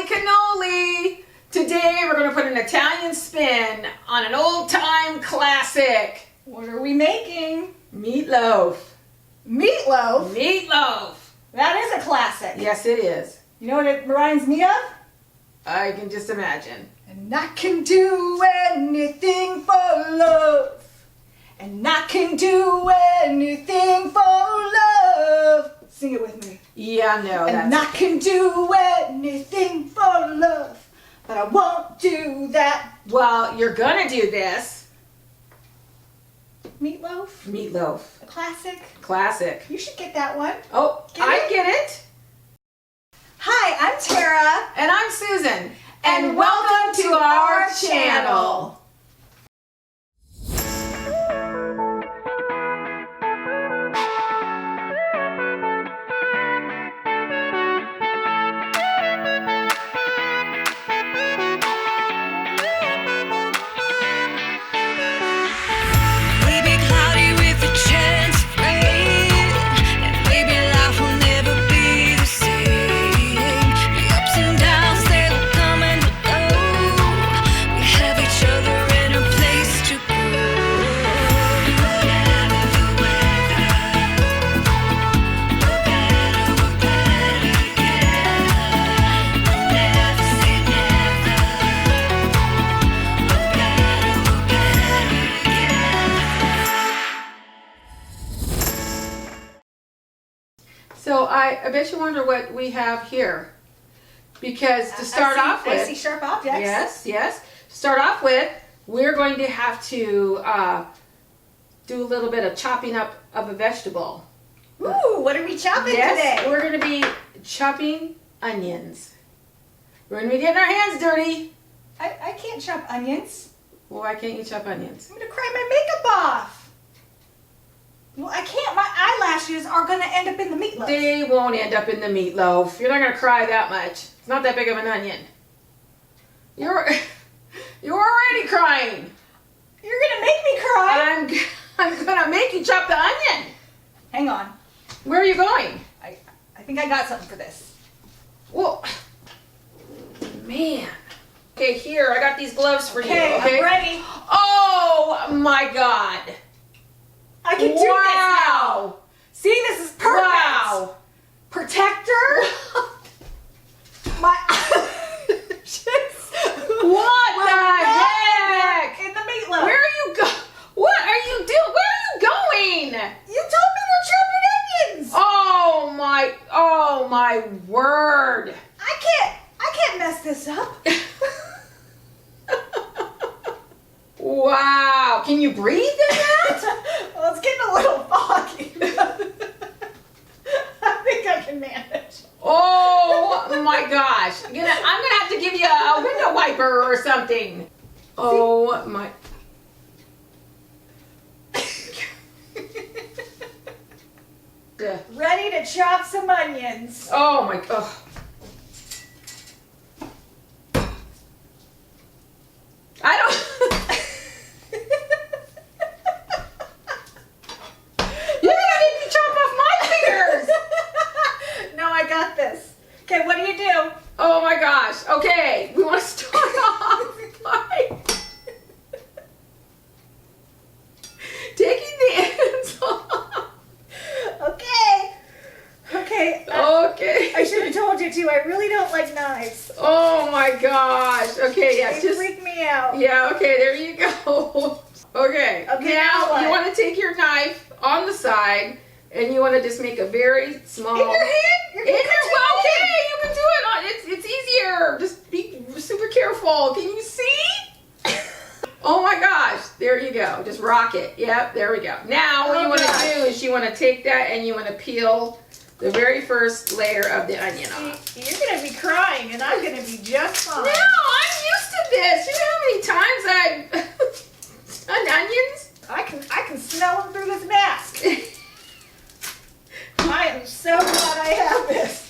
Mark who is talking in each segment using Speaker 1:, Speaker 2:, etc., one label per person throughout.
Speaker 1: cannoli! Today we're going to put an Italian spin on an old-time classic.
Speaker 2: What are we making?
Speaker 1: Meatloaf.
Speaker 2: Meatloaf?
Speaker 1: Meatloaf.
Speaker 2: That is a classic.
Speaker 1: Yes, it is.
Speaker 2: You know what it reminds me of?
Speaker 1: I can just imagine.
Speaker 2: And I can do anything for love. And I can do anything for love. Sing it with me.
Speaker 1: Yeah, no,
Speaker 2: And I can do anything for love, but I won't do that.
Speaker 1: Well, you're gonna do this.
Speaker 2: Meatloaf?
Speaker 1: Meatloaf.
Speaker 2: A classic?
Speaker 1: Classic.
Speaker 2: You should get that one.
Speaker 1: Oh, I get it.
Speaker 2: Hi, I'm Tara.
Speaker 1: And I'm Susan. And welcome to our channel. So I bet you wonder what we have here. Because to start off with...
Speaker 2: I see sharp objects.
Speaker 1: Yes. To start off with, we're going to have to do a little bit of chopping up of a vegetable.
Speaker 2: Ooh, what are we chopping today?
Speaker 1: We're going to be chopping onions. We're going to be getting our hands dirty.
Speaker 2: I can't chop onions.
Speaker 1: Well, why can't you chop onions?
Speaker 2: I'm going to cry my makeup off. Well, I can't. My eyelashes are going to end up in the meatloaf.
Speaker 1: They won't end up in the meatloaf. You're not going to cry that much. It's not that big of an onion. You're already crying.
Speaker 2: You're going to make me cry.
Speaker 1: I'm going to make you chop the onion.
Speaker 2: Hang on.
Speaker 1: Where are you going?
Speaker 2: I think I got something for this.
Speaker 1: Well, man. Okay, here, I got these gloves for you.
Speaker 2: Okay, I'm ready.
Speaker 1: Oh, my God.
Speaker 2: I can do this now. See, this is perfect.
Speaker 1: Wow.
Speaker 2: Protector. My
Speaker 1: What the heck?
Speaker 2: in the meatloaf.
Speaker 1: Where are you going? What are you doing? Where are you going?
Speaker 2: You told me we're chopping onions.
Speaker 1: Oh my word.
Speaker 2: I can't mess this up.
Speaker 1: Wow. Can you breathe in that?
Speaker 2: Well, it's getting a little foggy. I think I can manage.
Speaker 1: Oh my gosh. I'm gonna have to give you a window wiper or something. Oh my.
Speaker 2: Ready to chop some onions.
Speaker 1: Oh my god. I don't. You're gonna make me chop off my fingers.
Speaker 2: No, I got this. Okay, what do you do?
Speaker 1: Oh my gosh. Okay, we want to start off by taking the ends off.
Speaker 2: Okay.
Speaker 1: Okay.
Speaker 2: I should have told you too. I really don't like knives.
Speaker 1: Oh my gosh. Okay, yeah,
Speaker 2: They freak me out.
Speaker 1: Yeah, okay, there you go. Okay.
Speaker 2: Okay,
Speaker 1: Now
Speaker 2: now
Speaker 1: you
Speaker 2: what?
Speaker 1: want to take your knife on the side and you want to just make a very small.
Speaker 2: In your hand?
Speaker 1: In your okay, you can do it. It's easier. Just be super careful. Can you see? Oh my gosh. There you go. Just rock it. Yep, there we go. Now what you want to do is you want to take that and you want to peel the very first layer of the onion off.
Speaker 2: You're going to be crying and I'm going to be just fine.
Speaker 1: No, I'm used to this. You know how many times I've done onions?
Speaker 2: I can smell them through this mask. I am so glad I have this.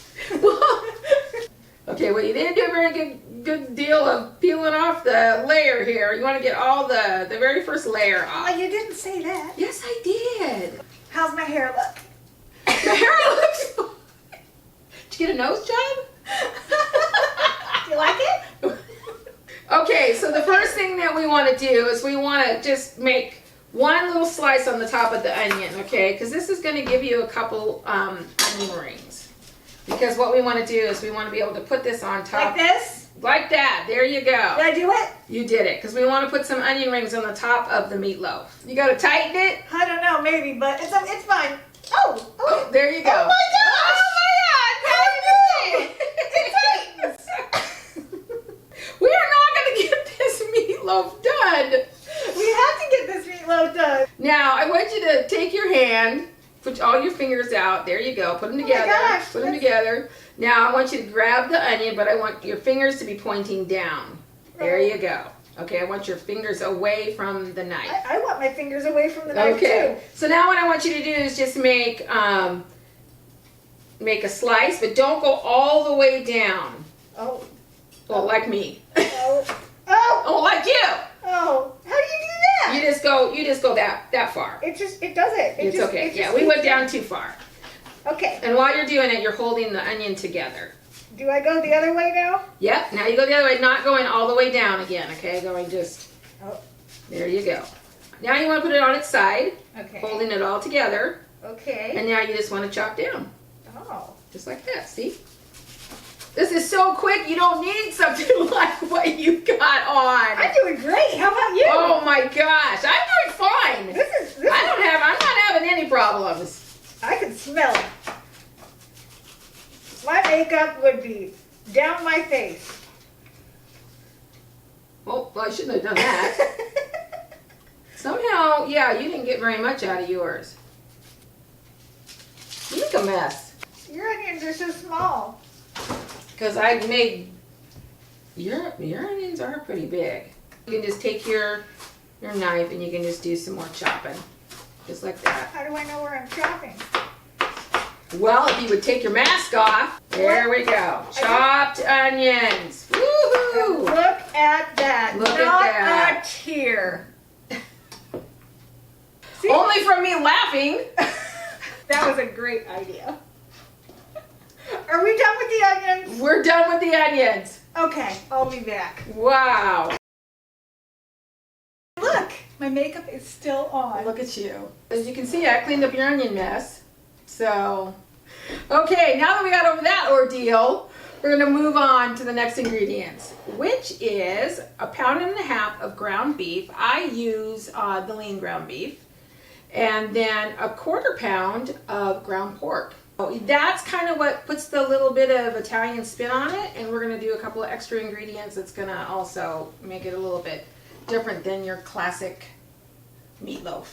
Speaker 1: Okay, well you didn't do a very good deal of peeling off the layer here. You want to get all the very first layer off.
Speaker 2: Oh, you didn't say that.
Speaker 1: Yes, I did.
Speaker 2: How's my hair look?
Speaker 1: Your hair looks fine. Did you get a nose job?
Speaker 2: Do you like it?
Speaker 1: Okay, so the first thing that we want to do is we want to just make one little slice on the top of the onion, okay? Because this is going to give you a couple onion rings. Because what we want to do is we want to be able to put this on top.
Speaker 2: Like this?
Speaker 1: Like that. There you go.
Speaker 2: Did I do it?
Speaker 1: You did it. Because we want to put some onion rings on the top of the meatloaf. You got to tighten it?
Speaker 2: I don't know, maybe, but it's fine. Oh,
Speaker 1: Oh, there you go.
Speaker 2: Oh my gosh!
Speaker 1: Oh my God! How are you doing?
Speaker 2: It tightens.
Speaker 1: We are not going to get this meatloaf done.
Speaker 2: We have to get this meatloaf done.
Speaker 1: Now, I want you to take your hand, put all your fingers out. There you go. Put them together.
Speaker 2: gosh,
Speaker 1: Put them together. Now, I want you to grab the onion, but I want your fingers to be pointing down. There you go. Okay, I want your fingers away from the knife.
Speaker 2: I want my fingers away from the knife
Speaker 1: Okay.
Speaker 2: too.
Speaker 1: So now what I want you to do is just make a slice, but don't go all the way down.
Speaker 2: Oh.
Speaker 1: Well, like me.
Speaker 2: Oh. Oh.
Speaker 1: Oh, like you.
Speaker 2: Oh. How do you do that?
Speaker 1: You just go that far.
Speaker 2: It does it.
Speaker 1: It's okay. Yeah, we went down too far.
Speaker 2: Okay.
Speaker 1: And while you're doing it, you're holding the onion together.
Speaker 2: Do I go the other way now?
Speaker 1: Yep. Now you go the other way, not going all the way down again, okay? Going just,
Speaker 2: Oh.
Speaker 1: there you go. Now you want to put it on its side,
Speaker 2: Okay.
Speaker 1: holding it all together.
Speaker 2: Okay.
Speaker 1: And now you just want to chop down.
Speaker 2: Oh.
Speaker 1: Just like that, see? This is so quick, you don't need something like what you got on.
Speaker 2: I'm doing great. How about you?
Speaker 1: Oh my gosh, I'm doing fine.
Speaker 2: This is
Speaker 1: I'm not having any problems.
Speaker 2: I can smell it. My makeup would be down my face.
Speaker 1: Oh, well, I shouldn't have done that. Somehow, yeah, you didn't get very much out of yours. You look a mess.
Speaker 2: Your onions are so small.
Speaker 1: Because I made, your onions are pretty big. You can just take your knife and you can just do some more chopping. Just like that.
Speaker 2: How do I know where I'm chopping?
Speaker 1: Well, if you would take your mask off, there we go. Chopped onions. Woohoo!
Speaker 2: Look at that.
Speaker 1: Look at
Speaker 2: Not
Speaker 1: that.
Speaker 2: a tear. See?
Speaker 1: Only from me laughing.
Speaker 2: That was a great idea. Are we done with the onions?
Speaker 1: We're done with the onions.
Speaker 2: Okay, I'll be back.
Speaker 1: Wow.
Speaker 2: Look, my makeup is still on.
Speaker 1: Look at you. As you can see, I cleaned up your onion mess. So, okay, now that we got over that ordeal, we're going to move on to the next ingredients, which is 1.5 pounds of ground beef. I use the lean ground beef. And then 1/4 pound of ground pork. That's kind of what puts the little bit of Italian spin on it, and we're going to do a couple of extra ingredients that's going to also make it a little bit different than your classic meatloaf.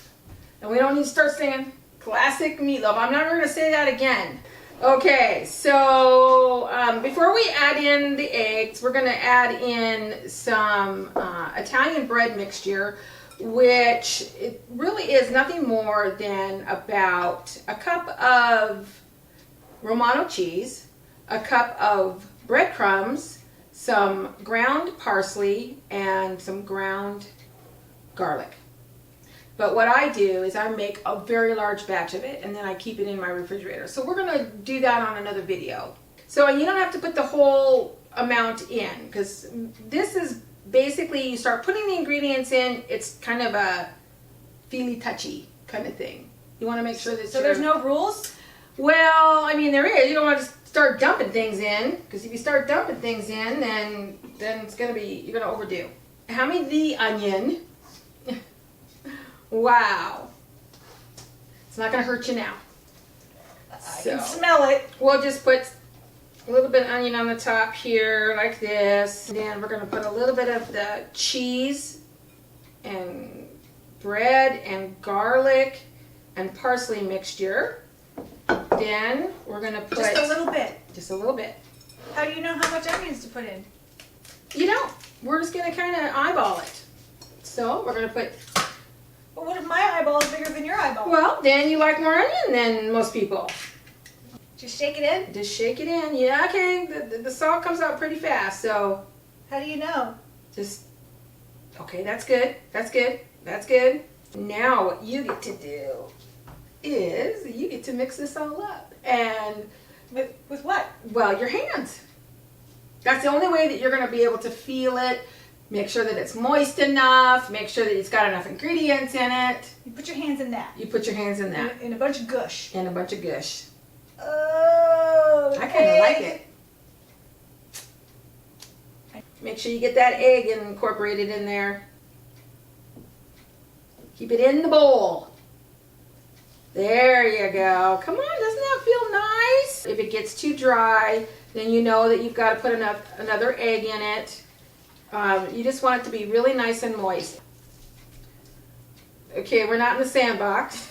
Speaker 1: And we don't need to start saying classic meatloaf. I'm never going to say that again. Okay, so before we add in the eggs, we're going to add in some Italian bread mixture, which it really is nothing more than about a cup of Romano cheese, a cup of breadcrumbs, some ground parsley, and some ground garlic. But what I do is I make a very large batch of it and then I keep it in my refrigerator. So we're going to do that on another video. So you don't have to put the whole amount in, because this is basically you start putting the ingredients in, it's kind of a feely touchy kind of thing. You want to make sure that
Speaker 2: So there's no rules?
Speaker 1: Well, I mean there is. You don't want to start dumping things in, because if you start dumping things in, then it's going to be, you're going to overdo. How many the onion? Wow. It's not going to hurt you now.
Speaker 2: I can smell it.
Speaker 1: We'll just put a little bit of onion on the top here, like this. And then we're going to put a little bit of the cheese and bread and garlic and parsley mixture. Then we're going to put...
Speaker 2: Just a little bit.
Speaker 1: Just a little bit.
Speaker 2: How do you know how much onions to put in?
Speaker 1: You don't. We're just going to kind of eyeball it. So we're going to put...
Speaker 2: But what if my eyeball is bigger than your eyeball?
Speaker 1: Well, then you like more onion than most people.
Speaker 2: Just shake it in?
Speaker 1: Just shake it in. Yeah, okay. The salt comes out pretty fast, so
Speaker 2: How do you know?
Speaker 1: just... Okay, that's good. That's good. That's good. Now what you get to do is you get to mix this all up. And,
Speaker 2: With what?
Speaker 1: well, your hands. That's the only way that you're going to be able to feel it. Make sure that it's moist enough. Make sure that it's got enough ingredients in it.
Speaker 2: You put your hands in that.
Speaker 1: You put your hands in that.
Speaker 2: In a bunch of gush.
Speaker 1: In a bunch of gush.
Speaker 2: Oh,
Speaker 1: I kind of like it. Make sure you get that egg incorporated in there. Keep it in the bowl. There you go. Come on, doesn't that feel nice? If it gets too dry, then you know that you've got to put another egg in it. You just want it to be really nice and moist. Okay, we're not in the sandbox.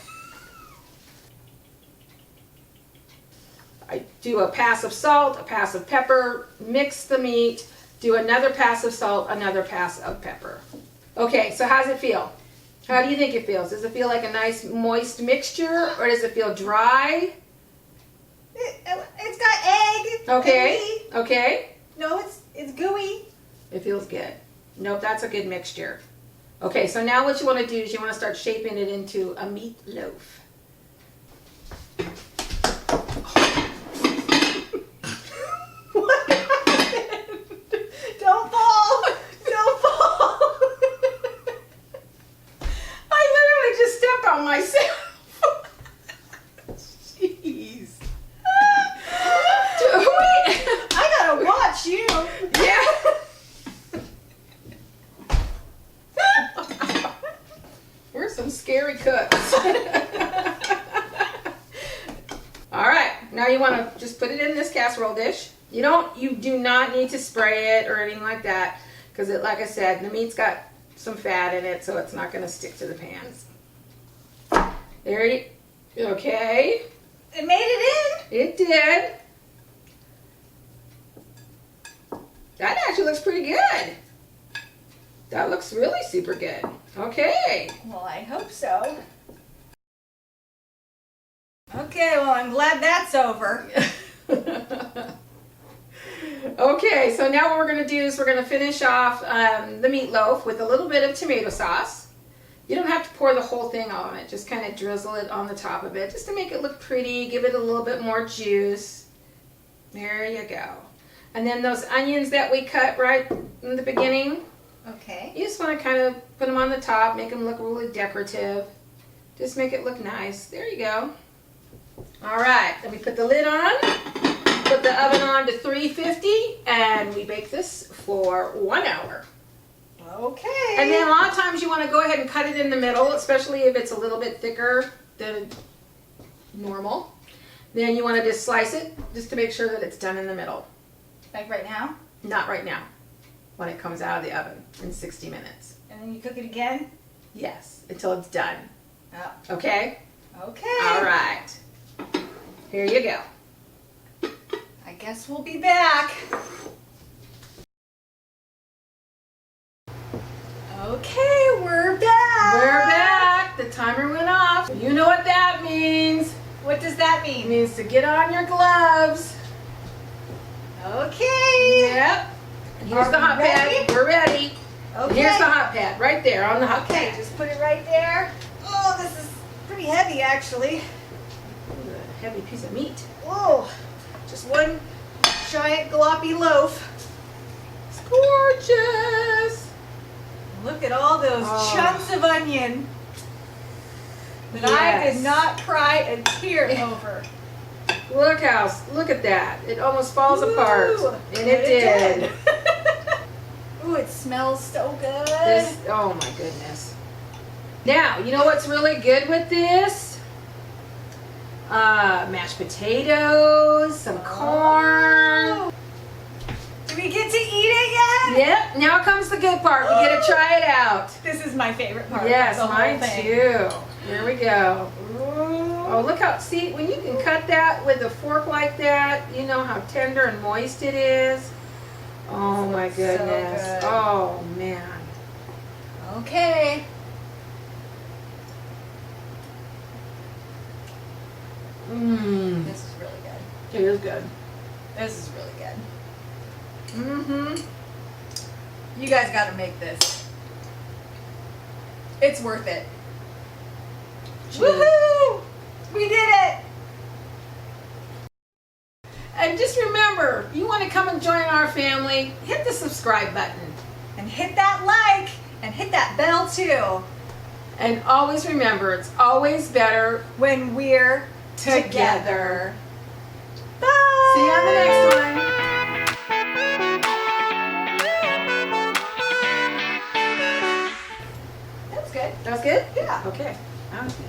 Speaker 1: I do a pass of salt, a pass of pepper, mix the meat, do another pass of salt, another pass of pepper. Okay, so how does it feel? How do you think it feels? Does it feel like a nice moist mixture, or does it feel dry?
Speaker 2: It's got egg.
Speaker 1: Okay,
Speaker 2: Gooey.
Speaker 1: okay.
Speaker 2: No, it's gooey.
Speaker 1: It feels good. Nope, that's a good mixture. Okay, so now what you want to do is you want to start shaping it into a meatloaf.
Speaker 2: What happened? Don't fall. Don't fall.
Speaker 1: I literally just stepped on myself. Jeez. Wait.
Speaker 2: I gotta watch you.
Speaker 1: Yeah. We're some scary cooks. All right, now you want to just put it in this casserole dish. You do not need to spray it or anything like that, because like I said, the meat's got some fat in it, so it's not going to stick to the pans. There you, okay.
Speaker 2: It made it in.
Speaker 1: It did. That actually looks pretty good. That looks really super good. Okay.
Speaker 2: Well, I hope so. Okay, well, I'm glad that's over.
Speaker 1: Okay, so now what we're going to do is we're going to finish off the meatloaf with a little bit of tomato sauce. You don't have to pour the whole thing on it. Just kind of drizzle it on the top of it just to make it look pretty, give it a little bit more juice. There you go. And then those onions that we cut right in the beginning,
Speaker 2: Okay.
Speaker 1: you just want to kind of put them on the top, make them look really decorative. Just make it look nice. There you go. All right, then we put the lid on, put the oven on to 350, and we bake this for 1 hour.
Speaker 2: Okay.
Speaker 1: And then a lot of times you want to go ahead and cut it in the middle, especially if it's a little bit thicker than normal. Then you want to just slice it just to make sure that it's done in the middle.
Speaker 2: Like right now?
Speaker 1: Not right now, when it comes out of the oven in 60 minutes.
Speaker 2: And then you cook it again?
Speaker 1: Yes, until it's done.
Speaker 2: Oh.
Speaker 1: Okay?
Speaker 2: Okay.
Speaker 1: All right. Here you go.
Speaker 2: I guess we'll be back. Okay, we're back.
Speaker 1: We're back. The timer went off. You know what that means.
Speaker 2: What does that
Speaker 1: It
Speaker 2: mean?
Speaker 1: means to get on your gloves.
Speaker 2: Okay.
Speaker 1: Yep. And here's
Speaker 2: Are
Speaker 1: the
Speaker 2: we
Speaker 1: hot
Speaker 2: ready?
Speaker 1: pad. We're ready.
Speaker 2: Okay.
Speaker 1: Here's the hot pad right there on the hot
Speaker 2: Okay,
Speaker 1: pad.
Speaker 2: just put it right there. Oh, this is pretty heavy, actually.
Speaker 1: Ooh, a heavy piece of meat.
Speaker 2: Whoa, just one giant gloppy loaf.
Speaker 1: It's gorgeous.
Speaker 2: Look at all those
Speaker 1: Oh.
Speaker 2: chunks of onion that I
Speaker 1: Yes.
Speaker 2: did not cry a tear over.
Speaker 1: Look at that. It almost falls
Speaker 2: Ooh,
Speaker 1: apart. And it did.
Speaker 2: Ooh, it smells so good.
Speaker 1: Oh my goodness. Now, you know what's really good with this? Mashed potatoes, some corn.
Speaker 2: Do we get to eat it yet?
Speaker 1: Yep, now comes the good part. We get to try it out.
Speaker 2: This is my favorite part.
Speaker 1: Yes,
Speaker 2: of the
Speaker 1: mine
Speaker 2: whole thing.
Speaker 1: too. Here we go.
Speaker 2: Ooh.
Speaker 1: Oh, look how, see, when you can cut that with a fork like that, you know how tender and moist it is. Oh my
Speaker 2: So
Speaker 1: goodness.
Speaker 2: good.
Speaker 1: Oh man.
Speaker 2: Okay.
Speaker 1: Mmm.
Speaker 2: This is really good.
Speaker 1: It is good.
Speaker 2: This is really good.
Speaker 1: Mm-hmm.
Speaker 2: You guys got to make this. It's worth it.
Speaker 1: Cheers.
Speaker 2: Woohoo! We did it!
Speaker 1: And just remember, you want to come and joining our family, hit the subscribe button.
Speaker 2: And hit that like and hit that bell too.
Speaker 1: And always remember, it's always better
Speaker 2: When we're
Speaker 1: together.
Speaker 2: Bye.
Speaker 1: See you on the next one.
Speaker 2: That was good.
Speaker 1: That was good?
Speaker 2: Yeah.
Speaker 1: Okay. That was good.